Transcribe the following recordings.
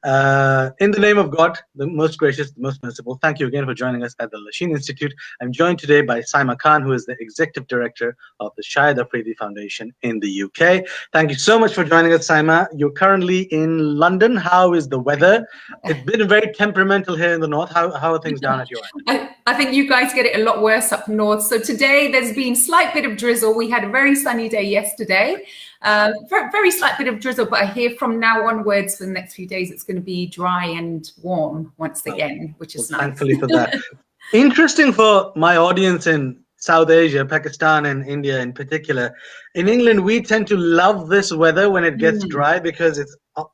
In the name of God, the most gracious, the most merciful, thank you again for joining us at the Lasheen Institute. I'm joined today by Saima Khan, who is the Executive Director of the Shahid Afridi Foundation in the UK. Thank you so much for joining us, Saima. You're currently in London. How is the weather? It's been very temperamental here in the north. How are things down at your end? I think you guys get it a lot worse up north. So today there's been slight bit of drizzle. We had a very sunny day yesterday. Very slight bit of drizzle, but I hear from now onwards for the next few days it's going to be dry and warm once again, which is nice. Thankfully for that. Interesting for my audience in South Asia, Pakistan and India in particular. In England, we tend to love this weather when it gets dry because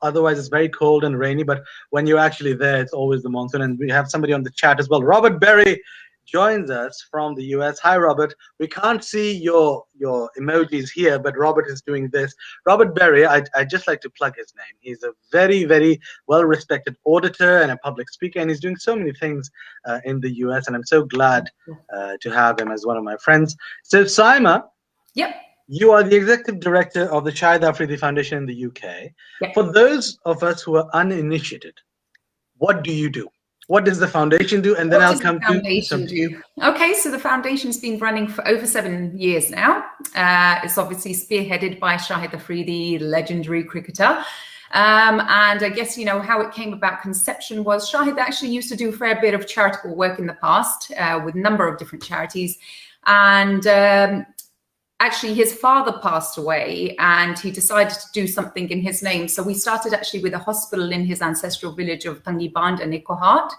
otherwise it's very cold and rainy. But when you're actually there, it's always the monsoon. And we have somebody on the chat as well. Robert Berry joins us from the US. Hi, Robert. We can't see your emojis here, but Robert is doing this. Robert Berry, I'd just like to plug his name. He's a very, very well-respected auditor and a public speaker, and he's doing so many things in the US, and I'm so glad to have him as one of my friends. So, Saima, you are the Executive Director of the Shahid Afridi Foundation in the UK. For those of us who are uninitiated, what do you do? What does the foundation do? And then I'll come to. Okay, so the foundation's been running for over 7 years now. It's obviously spearheaded by Shahid Afridi, legendary cricketer. And I guess, you know, how it came about conception was Shahid actually used to do a fair bit of charitable work in the past with a number of different charities. And actually his father passed away and he decided to do something in his name. So we started actually with a hospital in his ancestral village of Tangiband and Ikohat.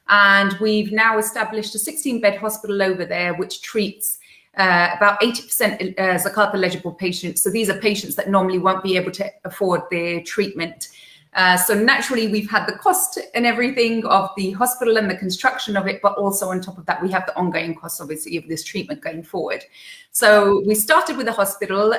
And we've now established a 16-bed hospital over there, which treats about 80% zakat eligible patients. So these are patients that normally won't be able to afford their treatment. So naturally, we've had the cost and everything of the hospital and the construction of it, but also on top of that, we have the ongoing costs, obviously, of this treatment going forward. So we started with a hospital.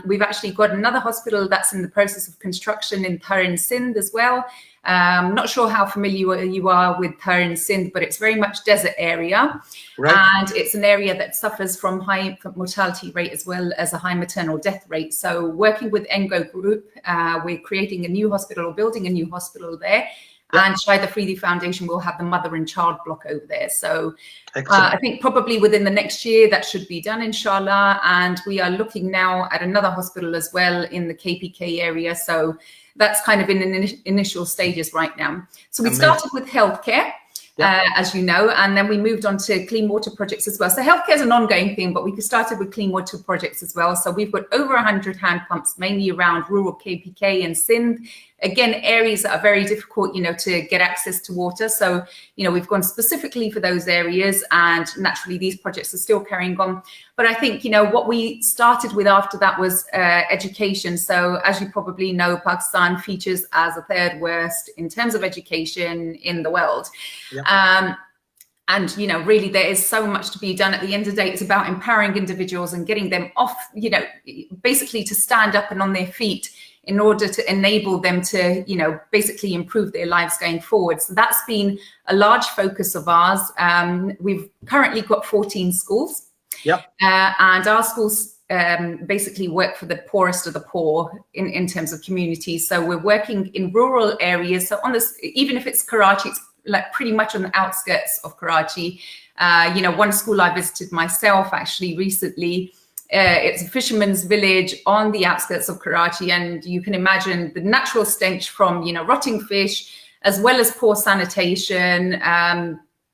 We've actually got another hospital that's in the process of construction in Tarin Sindh as well. Not sure how familiar you are with Tarin Sindh, but it's very much desert area. Right. And it's an area that suffers from high mortality rate as well as a high maternal death rate. So working with Engo Group, we're creating a new hospital or building a new hospital there. And Shahid Afridi Foundation will have the mother and child block over there. So I think probably within the next year that should be done, inshallah. And we are looking now at another hospital as well in the KPK area. So that's kind of in initial stages right now. So we started with healthcare, as you know, and then we moved on to clean water projects as well. So healthcare is an ongoing thing, but we started with clean water projects as well. So we've got over 100 hand pumps, mainly around rural KPK and Sindh. Again, areas that are very difficult, you know, to get access to water. So, you know, we've gone specifically for those areas, and naturally these projects are still carrying on. But I think, you know, what we started with after that was education. So as you probably know, Pakistan features as the third worst in terms of education in the world. And, you know, really there is so much to be done. At the end of the day, it's about empowering individuals and getting them off, you know, basically to stand up and on their feet in order to enable them to, you know, basically improve their lives going forward. So that's been a large focus of ours. We've currently got 14 schools. And our schools basically work for the poorest of the poor in terms of communities. So we're working in rural areas. So on this, even if it's Karachi, it's like pretty much on the outskirts of Karachi. You know, one school I visited myself actually recently, it's a fisherman's village on the outskirts of Karachi, and you can imagine the natural stench from, you know, rotting fish, as well as poor sanitation,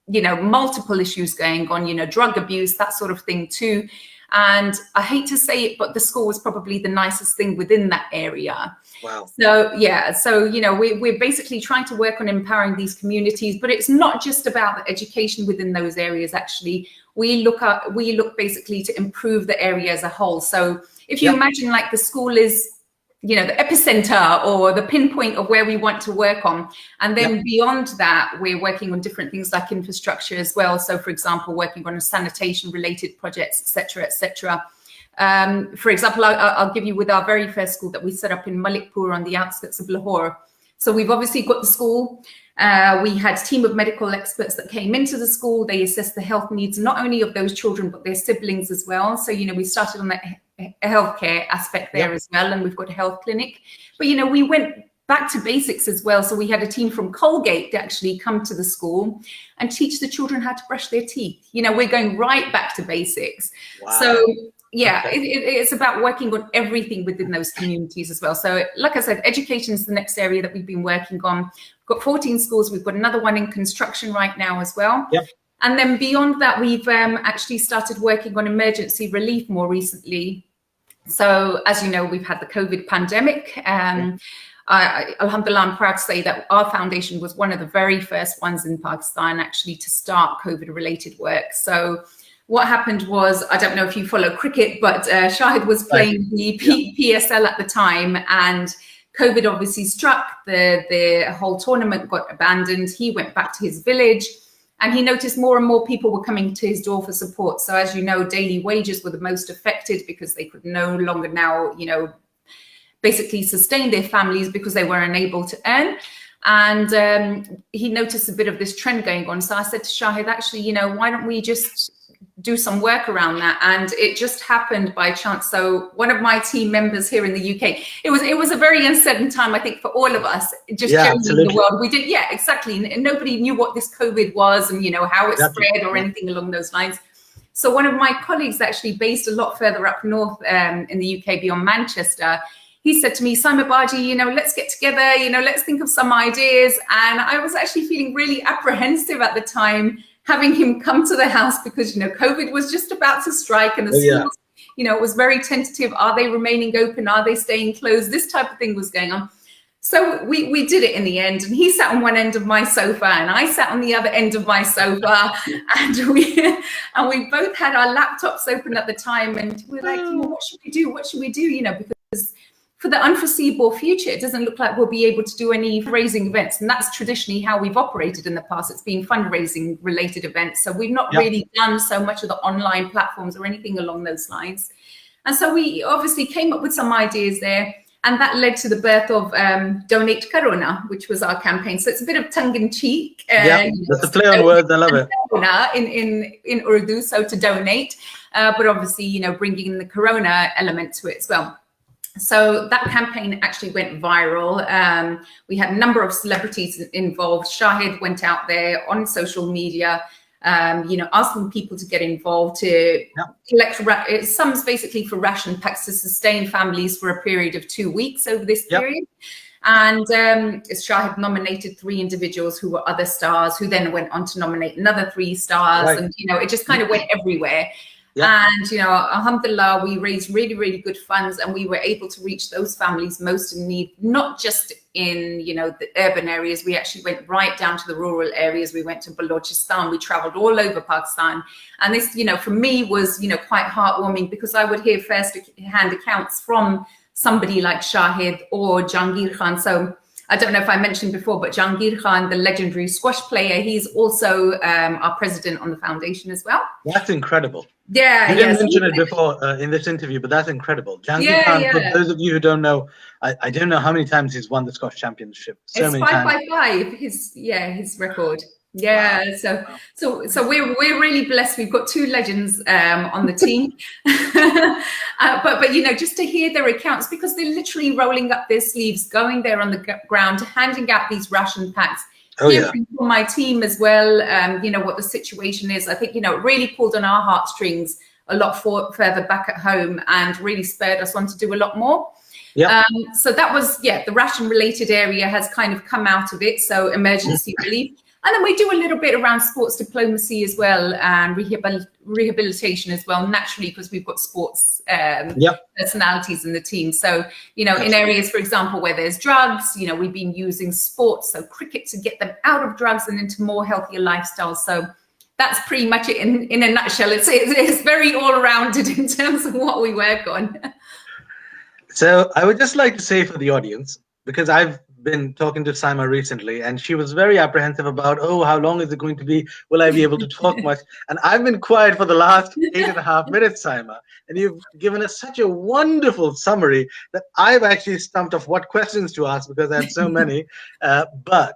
you know, multiple issues going on, you know, drug abuse, that sort of thing too. And I hate to say it, but the school was probably the nicest thing within that area. Wow. So, yeah, so, you know, we're basically trying to work on empowering these communities, but it's not just about the education within those areas, actually. We look basically to improve the area as a whole. So if you imagine like the school is, you know, the epicenter or the pinpoint of where we want to work on. And then beyond that, we're working on different things like infrastructure as well. So for example, working on sanitation related projects, et cetera, et cetera. For example, I'll give you with our very first school that we set up in Malikpur on the outskirts of Lahore. So we've obviously got the school. We had a team of medical experts that came into the school. They assessed the health needs, not only of those children, but their siblings as well. So, you know, we started on that healthcare aspect there as well. And we've got a health clinic. But, you know, we went back to basics as well. So we had a team from Colgate to actually come to the school and teach the children how to brush their teeth. You know, we're going right back to basics. Wow. So yeah, it's about working on everything within those communities as well. So like I said, education is the next area that we've been working on. We've got 14 schools. We've got another one in construction right now as well. Yep. And then beyond that, we've actually started working on emergency relief more recently. So as you know, we've had the COVID pandemic. Alhamdulillah, I'm proud to say that our foundation was one of the very first ones in Pakistan actually to start COVID-related work. So what happened was, I don't know if you follow cricket, but Shahid was playing the PSL at the time, and COVID obviously struck. The whole tournament got abandoned. He went back to his village, and he noticed more and more people were coming to his door for support. So as you know, daily wages were the most affected because they could no longer now, you know, basically sustain their families because they were unable to earn. And he noticed a bit of this trend going on. So I said to Shahid, actually, you know, why don't we just do some work around that? And it just happened by chance. So one of my team members here in the UK, it was a very uncertain time, I think, for all of us, just generally in the world. We did, exactly. And nobody knew what this COVID was and, you know, how it spread or anything along those lines. So one of my colleagues, actually based a lot further up north in the UK beyond Manchester, he said to me, Saima Baji, you know, let's get together, you know, let's think of some ideas. And I was actually feeling really apprehensive at the time, having him come to the house because, you know, COVID was just about to strike and the schools, you know, it was very tentative. Are they remaining open? Are they staying closed? This type of thing was going on. So we did it in the end, and he sat on one end of my sofa and I sat on the other end of my sofa, and we both had our laptops open at the time, and we're like, you know, what should we do? What should we do? You know, because for the unforeseeable future, it doesn't look like we'll be able to do any raising events. And that's traditionally how we've operated in the past. It's been fundraising related events. So we've not really done so much of the online platforms or anything along those lines. And so we obviously came up with some ideas there. And that led to the birth of Donate Corona, which was our campaign. So it's a bit of tongue in cheek. That's a play on words. I love it. In Urdu, so to donate, but obviously, you know, bringing in the Corona element to it as well. So that campaign actually went viral. We had a number of celebrities involved. Shahid went out there on social media, you know, asking people to get involved to collect sums basically for ration packs to sustain families for a period of 2 weeks over this period. And Shahid nominated 3 individuals who were other stars, who then went on to nominate another 3 stars. And, you know, it just kind of went everywhere. And, you know, alhamdulillah, we raised really, really good funds, and we were able to reach those families most in need, not just in, you know, the urban areas. We actually went right down to the rural areas. We went to Balochistan. We traveled all over Pakistan. And this, you know, for me was, you know, quite heartwarming, because I would hear first-hand accounts from somebody like Shahid or Jahangir Khan. So I don't know if I mentioned before, but Jahangir Khan, the legendary squash player, he's also our president on the foundation as well. That's incredible. Yeah, you didn't mention it before in this interview, but that's incredible. Jahangir Khan, for those of you who don't know, I don't know how many times he's won the squash championship. So many times. It's 5 his record. Yeah, wow. So we're really blessed. We've got 2 legends on the team, but you know, just to hear their accounts, because they're literally rolling up their sleeves, going there on the ground, handing out these ration packs. Hearing from my team as well, you know, what the situation is. I think, you know, it really pulled on our heartstrings a lot further back at home, and really spurred us on to do a lot more. So that was, the ration related area has kind of come out of it. So emergency relief. And then we do a little bit around sports diplomacy as well, and rehabilitation as well, naturally, because we've got sports personalities in the team. So, you know, in areas, for example, where there's drugs, you know, we've been using sports, so cricket, to get them out of drugs and into more healthier lifestyles. So that's pretty much it in a nutshell. It's very all-rounded in terms of what we work on. So I would just like to say for the audience, because I've been talking to Saima recently, and she was very apprehensive about, oh, how long is it going to be? Will I be able to talk much? And I've been quiet for the last 8.5 minutes, Saima, and you've given us such a wonderful summary that I've actually stumped off what questions to ask, because I have so many. But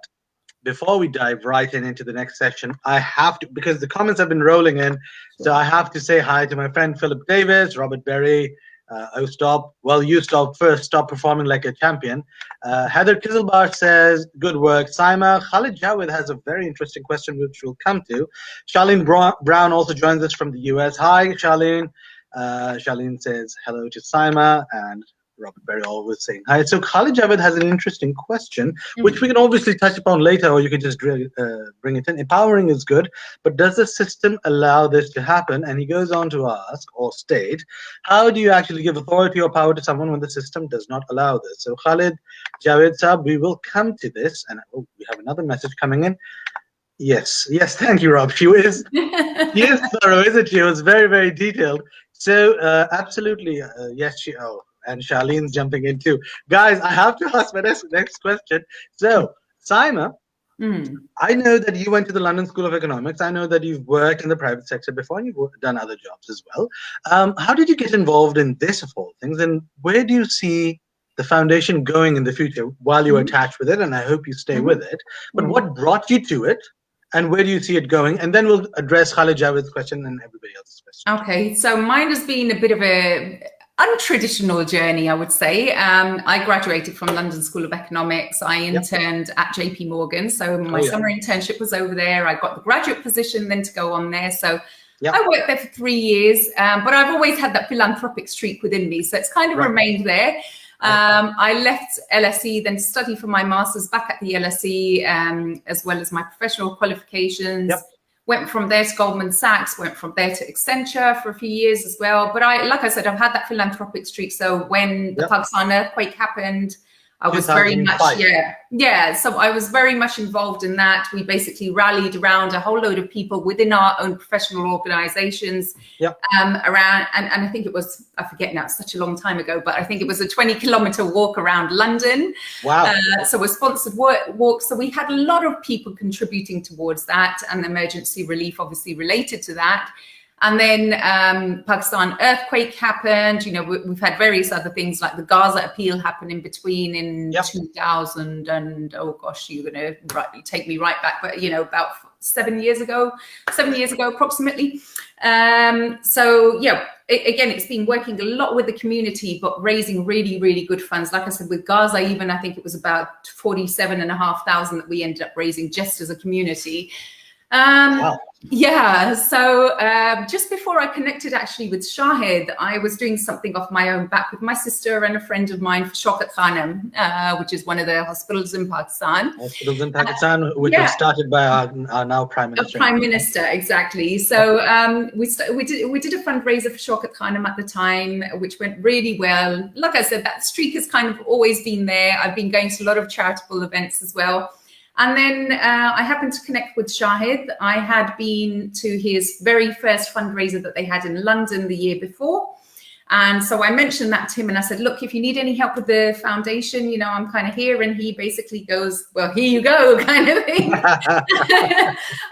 before we dive right into the next section, I have to, because the comments have been rolling in, so I have to say hi to my friend Philip Davis, Robert Berry, Oh, stop. Well, you stop first. Stop performing like a champion. Heather Kizelbar says, good work. Saima, Khalid Jawed has a very interesting question, which we'll come to. Charlene Brown also joins us from the US. Hi, Charlene. Charlene says hello to Saima, and Robert Berry always saying hi. So Khalid Javed has an interesting question, which we can obviously touch upon later, or you can just bring it in. Empowering is good, but does the system allow this to happen? And he goes on to ask or state, how do you actually give authority or power to someone when the system does not allow this? So Khalid Javed Saab, we will come to this. And we have another message coming in. Yes, thank you, Rob. She is thorough, isn't she? It was very, very detailed. So absolutely, yes, and Charlene's jumping in too. Guys, I have to ask my next question. So, Saima, I know that you went to the London School of Economics. I know that you've worked in the private sector before, and you've done other jobs as well. How did you get involved in this of all things, and where do you see the foundation going in the future while you're attached with it? And I hope you stay with it. But what brought you to it? And where do you see it going? And then we'll address Khalid Javed's question and everybody else's question. Okay, so mine has been a bit of a untraditional journey, I would say. I graduated from London School of Economics. I interned at JP Morgan. So my summer internship was over there. I got the graduate position then to go on there. So I worked there for 3 years, but I've always had that philanthropic streak within me. So it's kind of remained there. I left LSE, then studied for my master's back at the LSE, as well as my professional qualifications. Went from there to Goldman Sachs, went from there to Accenture for a few years as well. But like I said, I've had that philanthropic streak. So when the Pakistan earthquake happened, I was very much, so I was very much involved in that. We basically rallied around a whole load of people within our own professional organizations around, and I think it was, I forget now, it's such a long time ago, but I think it was a 20-kilometer walk around London. Wow. So a sponsored walk. So we had a lot of people contributing towards that, and emergency relief obviously related to that. And then Pakistan earthquake happened. You know, we've had various other things like the Gaza appeal happen in between in 2000 and, oh gosh, you're going to take me right back, but, you know, about 7 years ago approximately. So, yeah, again, it's been working a lot with the community, but raising really, really good funds. Like I said, with Gaza, even I think it was about 47,500 that we ended up raising just as a community. Wow. Yeah, so just before I connected actually with Shahid, I was doing something off my own back with my sister and a friend of mine, Shaukat Khanum, which is one of the hospitals in Pakistan. Which was started by our now Prime Minister. Prime Minister, exactly. So we did a fundraiser for Shaukat Khanum at the time, which went really well. Like I said, that streak has kind of always been there. I've been going to a lot of charitable events as well. And then I happened to connect with Shahid. I had been to his very first fundraiser that they had in London the year before. And so I mentioned that to him and I said, look, if you need any help with the foundation, you know, I'm kind of here. And he basically goes, well, here you go, kind of thing.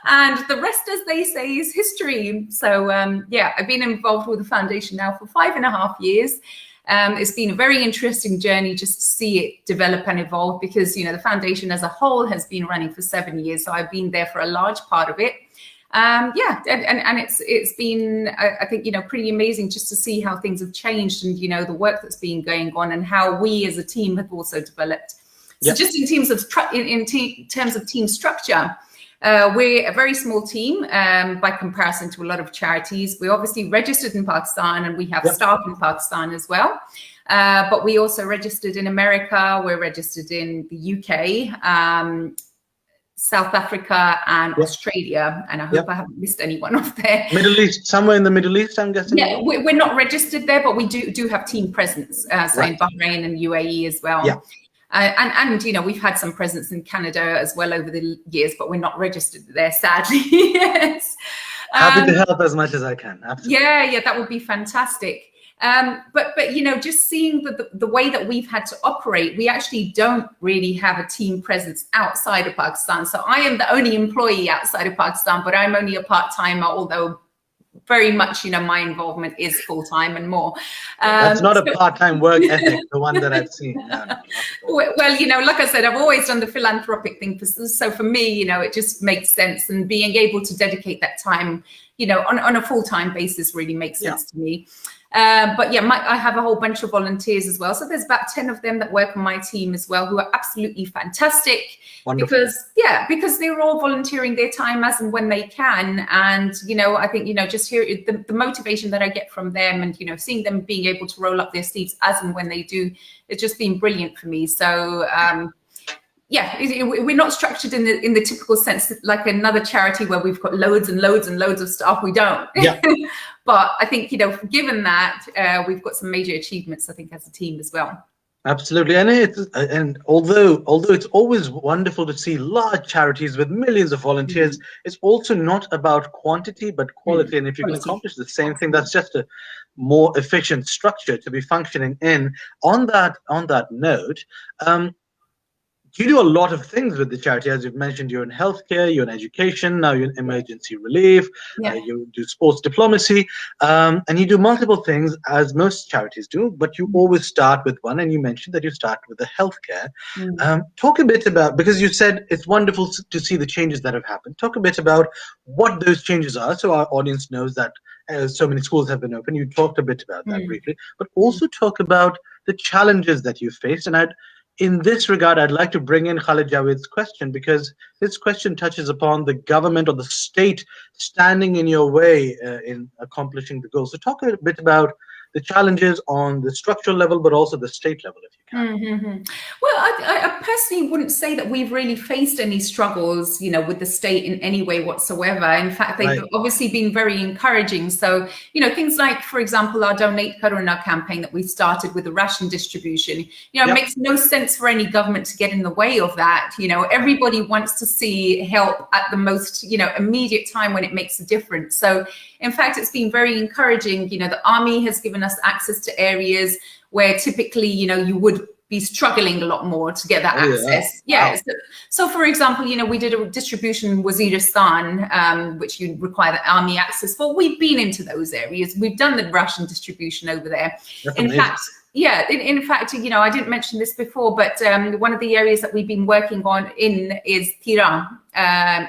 And the rest, as they say, is history. So, I've been involved with the foundation now for 5.5 years. It's been a very interesting journey just to see it develop and evolve because, you know, the foundation as a whole has been running for 7 years. So I've been there for a large part of it. And it's been, I think, you know, pretty amazing just to see how things have changed and, you know, the work that's been going on and how we as a team have also developed. So just in terms of terms of team structure, we're a very small team by comparison to a lot of charities. We're obviously registered in Pakistan and we have staff in Pakistan as well. But we also registered in America. We're registered in the UK, South Africa and Australia. And I hope I haven't missed anyone off there. Middle East, somewhere in the Middle East, I'm guessing? Yeah, we're not registered there, but we do have team presence. In Bahrain and UAE as well. Yeah. And you know, we've had some presence in Canada as well over the years, but we're not registered there, sadly. Yes. Happy to help as much as I can. Absolutely. Yeah, that would be fantastic. But you know, just seeing the way that we've had to operate, we actually don't really have a team presence outside of Pakistan. So I am the only employee outside of Pakistan, but I'm only a part-timer, although very much, you know, my involvement is full-time and more. That's not a part-time work ethic, the one that I've seen. No. Well, you know, like I said, I've always done the philanthropic thing. So for me, you know, it just makes sense. And being able to dedicate that time, you know, on a full-time basis really makes sense to me. But yeah, I have a whole bunch of volunteers as well. So there's about 10 of them that work on my team as well, who are absolutely fantastic. Wonderful. Because they're all volunteering their time as and when they can. And, I think, just here, the motivation that I get from them and, seeing them being able to roll up their sleeves as and when they do, it's just been brilliant for me. So, we're not structured in the typical sense like another charity where we've got loads and loads and loads of staff. We don't. Yeah. But I think, given that, we've got some major achievements, I think, as a team as well. Absolutely, and although it's always wonderful to see large charities with millions of volunteers, it's also not about quantity but quality. And if you can accomplish the same thing, that's just a more efficient structure to be functioning in. On that note, you do a lot of things with the charity. As you've mentioned, you're in healthcare, you're in education, now you're in emergency relief, you do sports diplomacy, and you do multiple things, as most charities do, but you always start with one, and you mentioned that you start with the healthcare. Talk a bit about, because you said it's wonderful to see the changes that have happened. Talk a bit about what those changes are, so our audience knows that so many schools have been open. You talked a bit about that briefly, but also talk about the challenges that you faced. And in this regard, I'd like to bring in Khalid Javed's question, because this question touches upon the government or the state standing in your way in accomplishing the goal. So talk a bit about the challenges on the structural level, but also the state level, if you can. Well, I personally wouldn't say that we've really faced any struggles, with the state in any way whatsoever. In fact, they've obviously been very encouraging. So, things like, for example, our Donate Karuna campaign that we started with the ration distribution, it makes no sense for any government to get in the way of that. Everybody wants to see help at the most, immediate time when it makes a difference. So, in fact, it's been very encouraging. The army has given us access to areas where typically, you would be struggling a lot more to get that access. Wow. So for example, we did a distribution in Waziristan, which you require the army access for. We've been into those areas. We've done the ration distribution over there. That's amazing. In fact, I didn't mention this before, but one of the areas that we've been working on is Tiran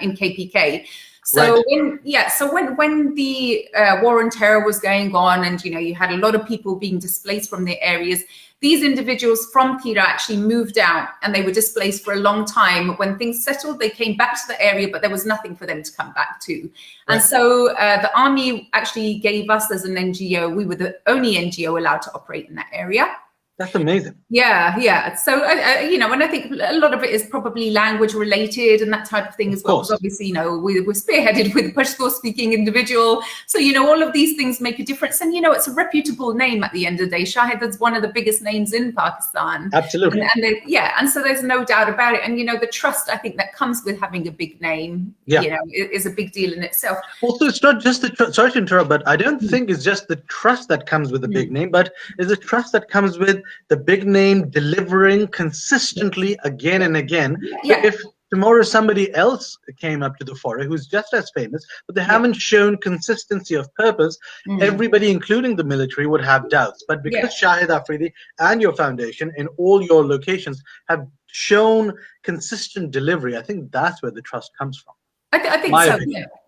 in KPK. So when the war on terror was going on, and you had a lot of people being displaced from their areas, these individuals from Tira actually moved out, and they were displaced for a long time. When things settled, they came back to the area, but there was nothing for them to come back to. And so the army actually gave us, as an NGO, we were the only NGO allowed to operate in that area. That's amazing. Yeah. So, and I think a lot of it is probably language related and that type of thing as well. Because obviously, we're spearheaded with a Pashto speaking individual. So, all of these things make a difference. And, it's a reputable name at the end of the day. Shahid is one of the biggest names in Pakistan. Absolutely. And so there's no doubt about it. And, the trust, I think, that comes with having a big name, is a big deal in itself. Also, it's not just sorry to interrupt, but I don't think it's just the trust that comes with a big name, but it's the trust that comes with the big name delivering consistently again and again. So if tomorrow somebody else came up to the fore who's just as famous, but they haven't shown consistency of purpose, everybody, including the military, would have doubts. But because Shahid Afridi and your foundation in all your locations have shown consistent delivery, I think that's where the trust comes from. I think so.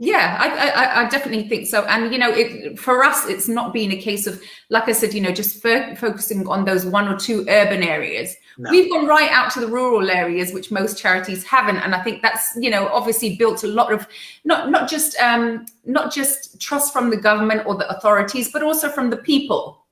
I definitely think so. And, for us, it's not been a case of, like I said, just focusing on those one or two urban areas. No. We've gone right out to the rural areas, which most charities haven't. And I think that's, obviously built a lot of not just trust from the government or the authorities, but also from the people.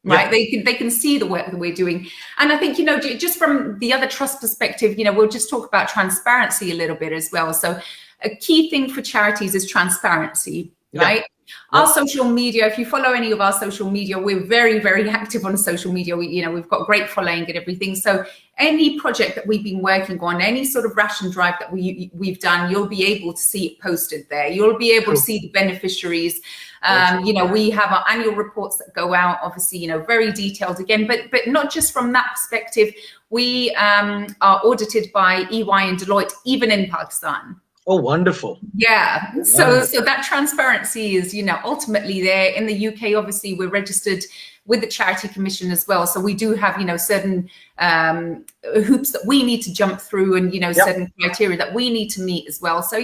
Right, they can see the work that we're doing. And I think, just from the other trust perspective, we'll just talk about transparency a little bit as well. So a key thing for charities is transparency, right? Our social media, if you follow any of our social media, we're very, very active on social media. We've got great following and everything. So any project that we've been working on, any sort of ration drive that we've done, you'll be able to see it posted there. You'll be able to see the beneficiaries. We have our annual reports that go out, obviously, very detailed again, but not just from that perspective. We are audited by EY and Deloitte, even in Pakistan. Oh, wonderful. Yeah. So that transparency is, ultimately there. In the UK, obviously, we're registered with the Charity Commission as well. So we do have, certain hoops that we need to jump through and, certain criteria that we need to meet as well. So,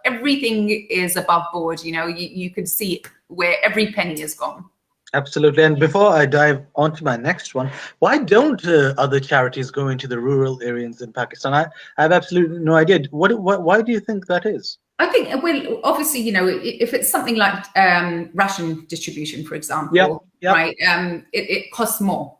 everything is above board. You can see where every penny has gone. Absolutely. And before I dive on to my next one, why don't other charities go into the rural areas in Pakistan? I have absolutely no idea. Why do you think that is? I think, well, obviously, if it's something like ration distribution, for Yep. example, Yep. right, it costs more.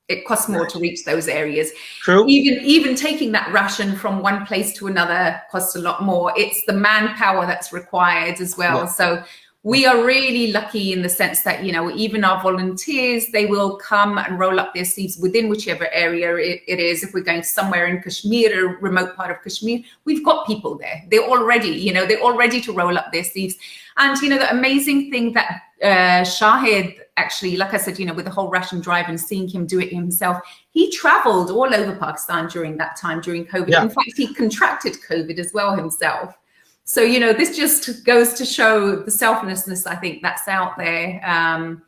It costs more Right. to reach those areas. True. Even taking that ration from one place to another costs a lot more. It's the manpower that's required as well. Yeah. So we are really lucky in the sense that, even our volunteers, they will come and roll up their sleeves within whichever area it is. If we're going somewhere in Kashmir, a remote part of Kashmir, we've got people there. They're all ready to roll up their sleeves. And, the amazing thing that Shahid, actually, like I said, with the whole ration drive and seeing him do it himself, he traveled all over Pakistan during that time, during COVID. Yeah. In fact, he contracted COVID as well himself. So, this just goes to show the selflessness, I think, that's out there. And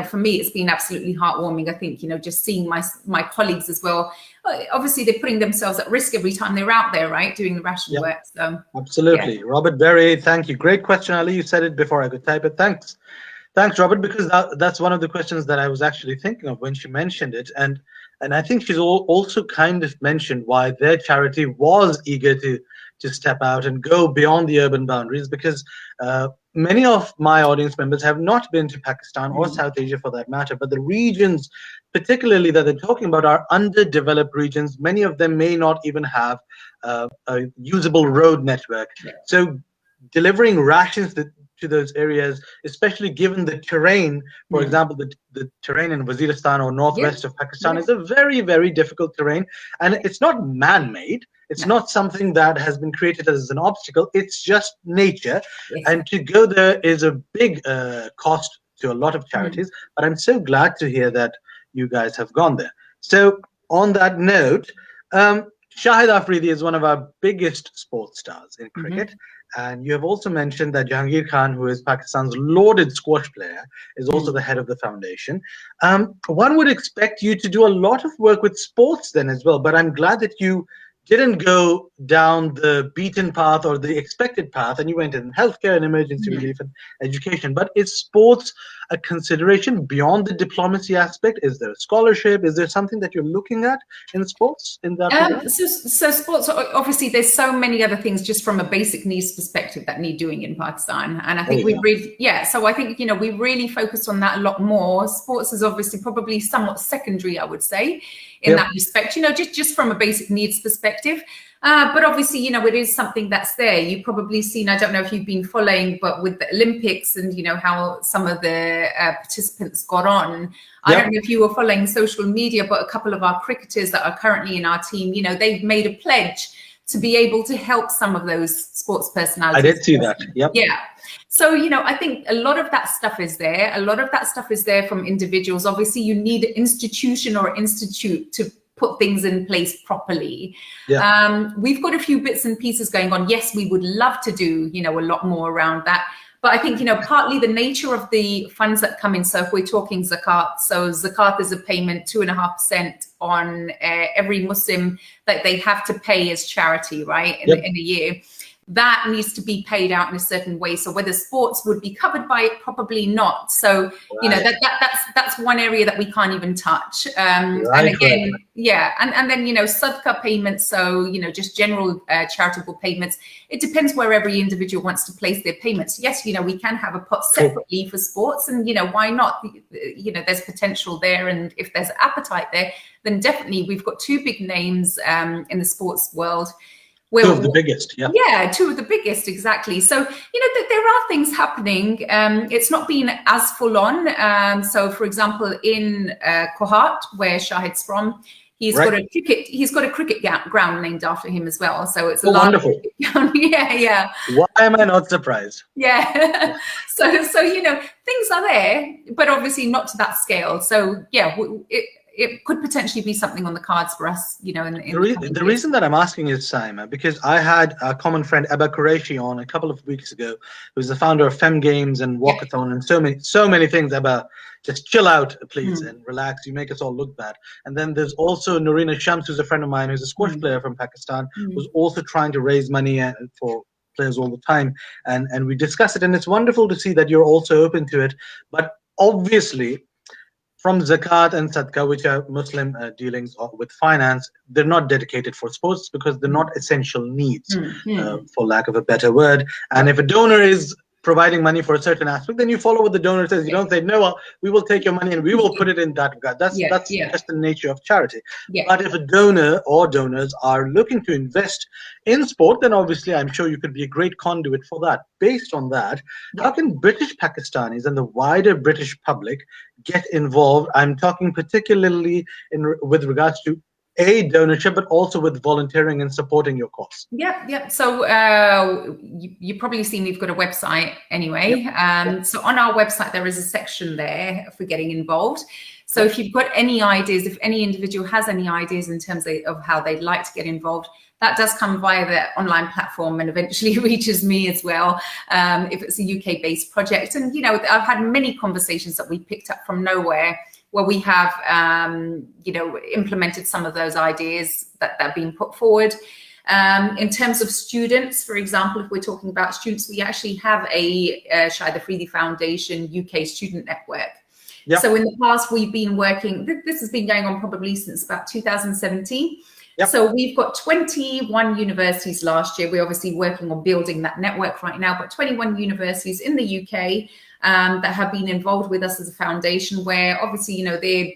for me, it's been absolutely heartwarming. I think, just seeing my colleagues as well. Obviously, they're putting themselves at risk every time they're out there, right, doing the ration work. So Absolutely. yeah. Robert Berry, thank you. Great question, Ali. You said it before I could type it. Thanks. Thanks, Robert, because that's one of the questions that I was actually thinking of when she mentioned it. And I think she's also kind of mentioned why their charity was eager to step out and go beyond the urban boundaries, because many of my audience members have not been to Pakistan or South Asia for that matter, but the regions particularly that they're talking about are underdeveloped regions. Many of them may not even have a usable road network. Yeah. So delivering rations to those areas, especially given the terrain, for example, the terrain in Waziristan or northwest of Pakistan is a very, very difficult terrain. And it's not man-made. It's not something that has been created as an obstacle. It's just nature. Yes. And to go there is a big cost to a lot of charities. But I'm so glad to hear that you guys have gone there. So on that note, Shahid Afridi is one of our biggest sports stars in cricket. And you have also mentioned that Jahangir Khan, who is Pakistan's lauded squash player, is also the head of the foundation. One would expect you to do a lot of work with sports then as well, but I'm glad that you didn't go down the beaten path or the expected path, and you went in healthcare and emergency relief and education. But is sports a consideration beyond the diplomacy aspect? Is there a scholarship? Is there something that you're looking at in sports in that regard? So sports, obviously, there's so many other things just from a basic needs perspective that need doing in Pakistan. And I think so I think, we really focused on that a lot more. Sports is obviously probably somewhat secondary, I would say, in that respect, just from a basic needs perspective. But obviously, it is something that's there. You've probably seen, I don't know if you've been following, but with the Olympics and, how some of the participants got on. I don't know if you were following social media, but a couple of our cricketers that are currently in our team, they've made a pledge to be able to help some of those sports personalities. I did see that. Yep. Yeah. So, I think a lot of that stuff is there. A lot of that stuff is there from individuals. Obviously, you need an institution or institute to put things in place properly. We've got a few bits and pieces going on. Yes, we would love to do, a lot more around that. But I think, partly the nature of the funds that come in. So if we're talking zakat, so zakat is a payment 2.5% on every Muslim that they have to pay as charity, right, in a year. That needs to be paid out in a certain way. So whether sports would be covered by it, probably not. So, that's one area that we can't even touch. And again, and then, sadaqah payments. So, just general charitable payments. It depends where every individual wants to place their payments. Yes, we can have a pot separately for sports and, why not? There's potential there. And if there's appetite there, then definitely we've got two big names in the sports world. Two of the biggest, two of the biggest, exactly. So, there are things happening. It's not been as full on. So, for example, in Kohat, where Shahid's from, he's got a cricket ground named after him as well. So it's a wonderful. Yeah. Why am I not surprised? Yeah. So things are there, but obviously not to that scale. So it could potentially be something on the cards for us, the reason that I'm asking is, Saima, because I had a common friend, Abba Qureshi, on a couple of weeks ago, who's the founder of Fem Games and Walkathon and so many things. Abba, just chill out, please, and relax. You make us all look bad. And then there's also Norina Shams, who's a friend of mine, who's a squash player from Pakistan, who's also trying to raise money for players all the time. And we discuss it, and it's wonderful to see that you're also open to it. But obviously, from zakat and sadaqah, which are Muslim dealings with finance, they're not dedicated for sports because they're not essential needs, for lack of a better word. And if a donor is providing money for a certain aspect, then you follow what the donor says. You don't say, no, well, we will take your money and we will put it in that regard. That's just the nature of charity. But if a donor or donors are looking to invest in sport, then obviously I'm sure you could be a great conduit for that. Based on that, how can British Pakistanis and the wider British public get involved? I'm talking particularly with regards to donorship, but also with volunteering and supporting your cause. Yeah. So you probably seen we've got a website anyway. So on our website, there is a section there for getting involved. So if you've got any ideas, if any individual has any ideas in terms of how they'd like to get involved, that does come via the online platform and eventually reaches me as well, if it's a UK-based project. And, I've had many conversations that we picked up from nowhere where we have, implemented some of those ideas that are being put forward. In terms of students, for example, if we're talking about students, we actually have a Shahid Afridi Foundation UK student network. Yep. So in the past, we've been working, this has been going on probably since about 2017. Yep. So we've got 21 universities last year. We're obviously working on building that network right now, but 21 universities in the UK that have been involved with us as a foundation, where obviously, they're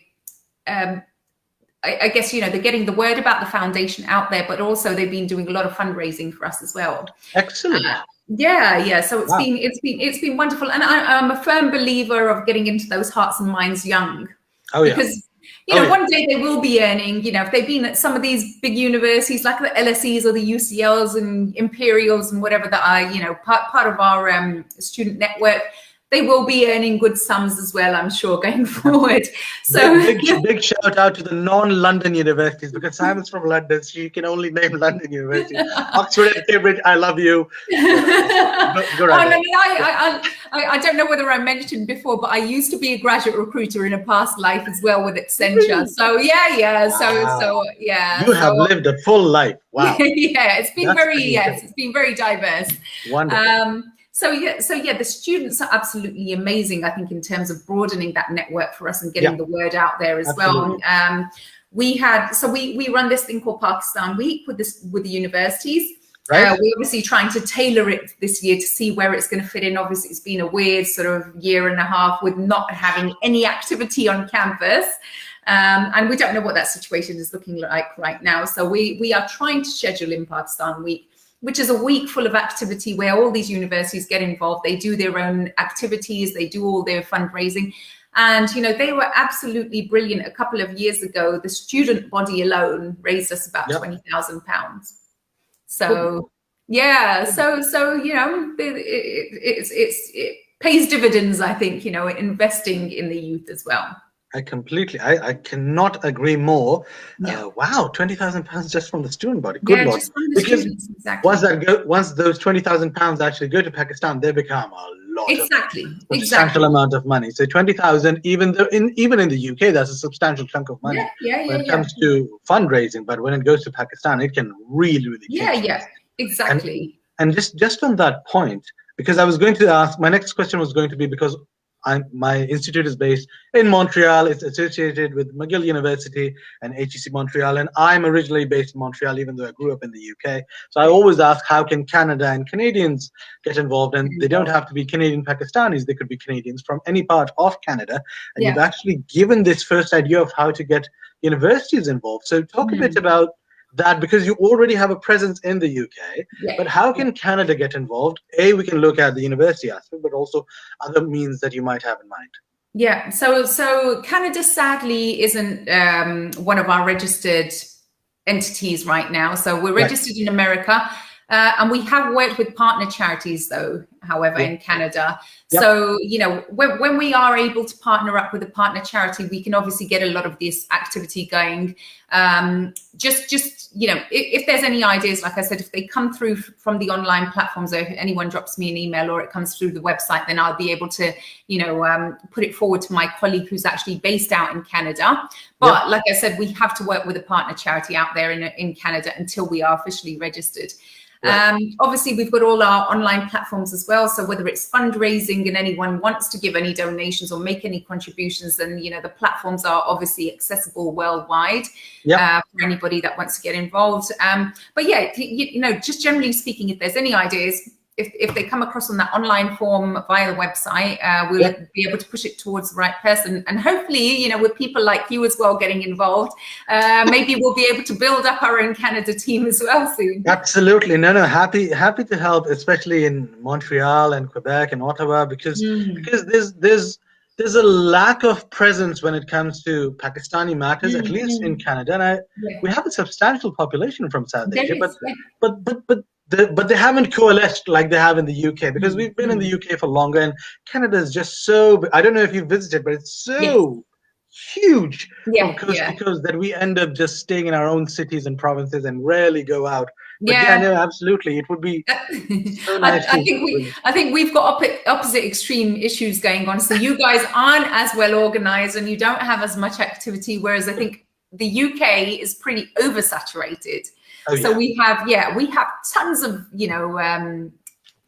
getting the word about the foundation out there, but also they've been doing a lot of fundraising for us as well. Excellent. So it's been wonderful, and I'm a firm believer of getting into those hearts and minds young. Because one day they will be earning. If they've been at some of these big universities like the LSEs or the UCLs and Imperials and whatever that are, part of our student network, they will be earning good sums as well, I'm sure, going forward. So big shout out to the non-London universities, because Simon's from London, so you can only name London universities. Oxford and Cambridge, I love you. I don't know whether I mentioned before, but I used to be a graduate recruiter in a past life as well with Accenture. So You have lived a full life. Wow. It's been very diverse. Wonderful. So the students are absolutely amazing, I think, in terms of broadening that network for us and getting the word out there as well. We run this thing called Pakistan Week with the universities. Right. We're obviously trying to tailor it this year to see where it's going to fit in. Obviously, it's been a weird sort of year and a half with not having any activity on campus. And we don't know what that situation is looking like right now. So we are trying to schedule in Pakistan Week, which is a week full of activity where all these universities get involved. They do their own activities. They do all their fundraising. And, they were absolutely brilliant. A couple of years ago, the student body alone raised us about £20,000. So, it pays dividends, I think, investing in the youth as well. I cannot agree more. Wow, £20,000 just from the student body. Good Lord. Just from the students, exactly. Once those £20,000 actually go to Pakistan, they become a lot substantial amount of money. So 20,000, even in the UK, that's a substantial chunk of money when it comes to fundraising. But when it goes to Pakistan, it can really change. Exactly. And just on that point, because I was going to ask, my next question was going to be, because my institute is based in Montreal. It's associated with McGill University and HEC Montreal, and I'm originally based in Montreal, even though I grew up in the UK. So I always ask, how can Canada and Canadians get involved? And they don't have to be Canadian Pakistanis. They could be Canadians from any part of Canada. And you've actually given this first idea of how to get universities involved. So talk a bit about that, because you already have a presence in the UK, but how can Canada get involved? We can look at the university aspect, but also other means that you might have in mind. Yeah, so Canada sadly isn't one of our registered entities right now. So we're registered in America, and we have worked with partner charities, though, however, in Canada. So, when we are able to partner up with a partner charity, we can obviously get a lot of this activity going. If there's any ideas, like I said, if they come through from the online platforms, or if anyone drops me an email or it comes through the website, then I'll be able to, put it forward to my colleague who's actually based out in Canada. But like I said, we have to work with a partner charity out there in Canada until we are officially registered. Obviously, we've got all our online platforms as well. So whether it's fundraising and anyone wants to give any donations or make any contributions, then, you know, the platforms are obviously accessible worldwide for anybody that wants to get involved. But yeah, you know, just generally speaking, if there's any ideas, if they come across on that online form via the website, we'll be able to push it towards the right person. And hopefully, you know, with people like you as well getting involved, maybe we'll be able to build up our own Canada team as well soon. Absolutely. No, happy to help, especially in Montreal and Quebec and Ottawa, because there's a lack of presence when it comes to Pakistani matters, at least in Canada. And we have a substantial population from South Asia, but they haven't coalesced like they have in the UK, because we've been in the UK for longer, and Canada is just so, I don't know if you've visited, but it's so huge from coast to coast that we end up just staying in our own cities and provinces and rarely go out. But no, absolutely, it would be so nice. I think we've got opposite extreme issues going on. So you guys aren't as well organized and you don't have as much activity, whereas I think the UK is pretty oversaturated. So we have tons of, you know,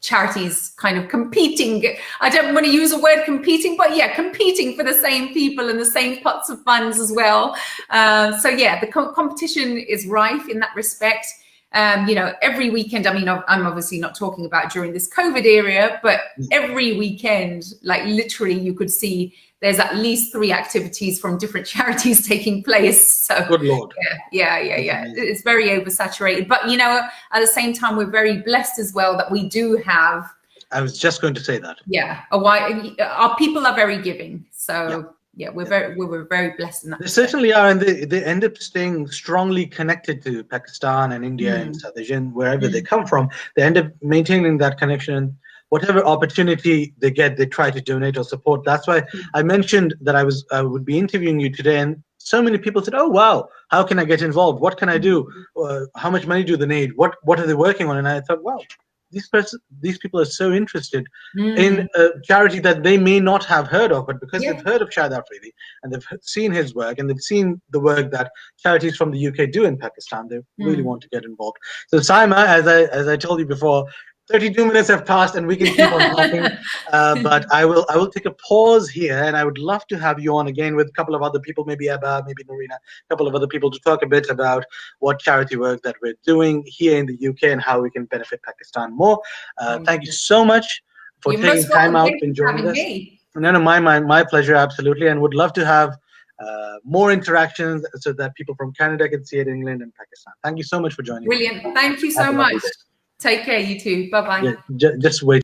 charities kind of competing. I don't want to use the word competing, but competing for the same people and the same pots of funds as well. So the competition is rife in that respect. You know, every weekend, I mean, I'm obviously not talking about during this COVID era, but every weekend, like literally you could see there's at least 3 activities from different charities taking place. So good Lord. It's very oversaturated. But, you know, at the same time, we're very blessed as well that we do have. I was just going to say that. Our people are very giving. So we're very blessed in that. They certainly are, and they end up staying strongly connected to Pakistan and India and South Asia, wherever they come from. They end up maintaining that connection. Whatever opportunity they get, they try to donate or support. That's why I mentioned that I would be interviewing you today, and so many people said, "Oh wow, how can I get involved? What can I do? How much money do they need? What are they working on?" And I thought, wow, these people are so interested in a charity that they may not have heard of, but because they've heard of Shahid Afridi and they've seen his work and they've seen the work that charities from the UK do in Pakistan, they really want to get involved. So Saima, as I told you before, 32 minutes have passed and we can keep on talking, but I will take a pause here, and I would love to have you on again with a couple of other people, maybe Abba, maybe Norina, a couple of other people, to talk a bit about what charity work that we're doing here in the UK and how we can benefit Pakistan more. Thank you so much for taking time out and joining us. No, my pleasure, absolutely, and would love to have more interactions so that people from Canada can see it in England and Pakistan. Thank you so much for joining. Brilliant. Thank you so much. Take care, you too. Bye-bye. Just wait.